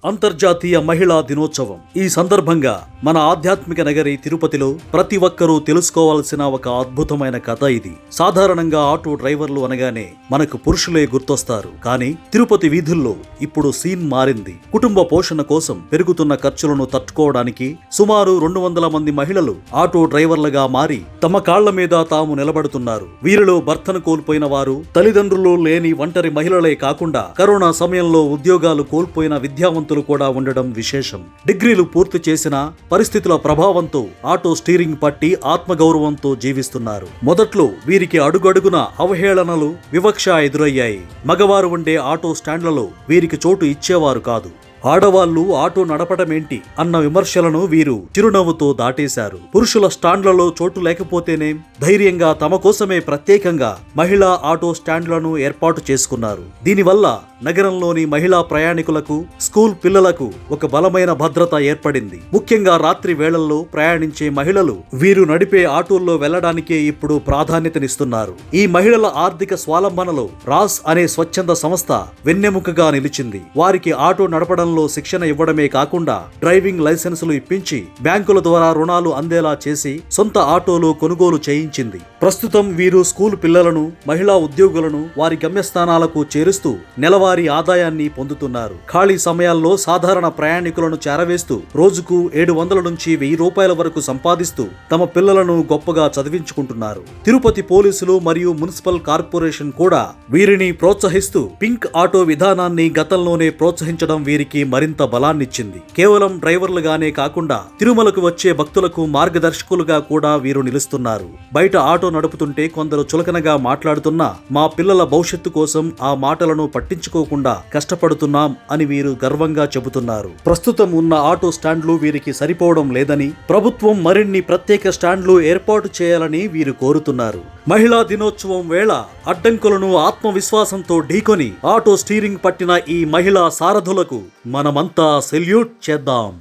అంతర్జాతీయ మహిళా దినోత్సవం ఈ సందర్భంగా మన ఆధ్యాత్మిక నగరి తిరుపతిలో ప్రతి ఒక్కరూ తెలుసుకోవాల్సిన ఒక అద్భుతమైన కథ ఇది. సాధారణంగా ఆటో డ్రైవర్లు అనగానే మనకు పురుషులే గుర్తొస్తారు. కానీ తిరుపతి వీధుల్లో ఇప్పుడు సీన్ మారింది. కుటుంబ పోషణ కోసం పెరుగుతున్న ఖర్చులను తట్టుకోవడానికి సుమారు 200 మంది మహిళలు ఆటో డ్రైవర్లుగా మారి తమ కాళ్ల మీద తాము నిలబడుతున్నారు. వీరిలో భర్తను కోల్పోయిన వారు, తల్లిదండ్రులు లేని ఒంటరి మహిళలే కాకుండా కరోనా సమయంలో ఉద్యోగాలు కోల్పోయిన విద్యావంతులు కూడా ఉండడం విశేషం. డిగ్రీలు పూర్తి చేసిన పరిస్థితుల ప్రభావంతో ఆటో స్టీరింగ్ పట్టి ఆత్మగౌరవంతో జీవిస్తున్నారు. మొదట్లో వీరికి అడుగడుగున అవహేళనలు, వివక్ష ఎదురయ్యాయి. మగవారు ఉండే ఆటో స్టాండ్లలో వీరికి చోటు ఇచ్చేవారు కాదు. ఆడవాళ్లు ఆటో నడపడమేంటి అన్న విమర్శలను వీరు చిరునవ్వుతో దాటేశారు. పురుషుల స్టాండ్లలో చోటు లేకపోతేనే ధైర్యంగా తమ కోసమే ప్రత్యేకంగా మహిళా ఆటో స్టాండ్లను ఏర్పాటు చేసుకున్నారు. దీనివల్ల నగరంలోని మహిళా ప్రయాణికులకు, స్కూల్ పిల్లలకు ఒక బలమైన భద్రత ఏర్పడింది. ముఖ్యంగా రాత్రి వేళల్లో ప్రయాణించే మహిళలు వీరు నడిపే ఆటోల్లో వెళ్లడానికే ఇప్పుడు ప్రాధాన్యతనిస్తున్నారు. ఈ మహిళల ఆర్థిక స్వాలంబనలో రాస్ అనే స్వచ్ఛంద సంస్థ వెన్నెముకగా నిలిచింది. వారికి ఆటో నడపడంలో శిక్షణ ఇవ్వడమే కాకుండా డ్రైవింగ్ లైసెన్సులు ఇప్పించి బ్యాంకుల ద్వారా రుణాలు అందేలా చేసి సొంత ఆటోలు కొనుగోలు చేయించింది. ప్రస్తుతం వీరు స్కూల్ పిల్లలను, మహిళా ఉద్యోగులను వారి గమ్యస్థానాలకు చేరుస్తూ నెలవారీ ఆదాయాన్ని పొందుతున్నారు. ఖాళీ సమయాల్లో సాధారణ ప్రయాణికులను చేరవేస్తూ రోజుకు 700 నుంచి 1000 రూపాయల వరకు సంపాదిస్తూ తమ పిల్లలను గొప్పగా చదివించుకుంటున్నారు. తిరుపతి పోలీసులు మరియు మున్సిపల్ కార్పొరేషన్ కూడా వీరిని ప్రోత్సహిస్తూ పింక్ ఆటో విధానాన్ని గతంలోనే ప్రోత్సహించడం వీరికి మరింత బలాన్నిచ్చింది. కేవలం డ్రైవర్లుగానే కాకుండా తిరుమలకు వచ్చే భక్తులకు మార్గదర్శకులుగా కూడా వీరు నిలుస్తున్నారు. బయట ఆటో నడుపుతుంటే కొందరు చులకనగా మాట్లాడుతున్నా మా పిల్లల భవిష్యత్తు కోసం ఆ మాటలను పట్టించుకోకుండా కష్టపడుతున్నాం అని వీరు గర్వంగా చెబుతున్నారు. ప్రస్తుతం ఉన్న ఆటో స్టాండ్లు వీరికి సరిపోవడం లేదని ప్రభుత్వం మరిన్ని ప్రత్యేక స్టాండ్లు ఏర్పాటు చేయాలని వీరు కోరుతున్నారు. మహిళా దినోత్సవం వేళ అడ్డంకులను ఆత్మవిశ్వాసంతో ఢీకొని ఆటో స్టీరింగ్ పట్టిన ఈ మహిళా సారథులకు మనమంతా సెల్యూట్ చేద్దాం.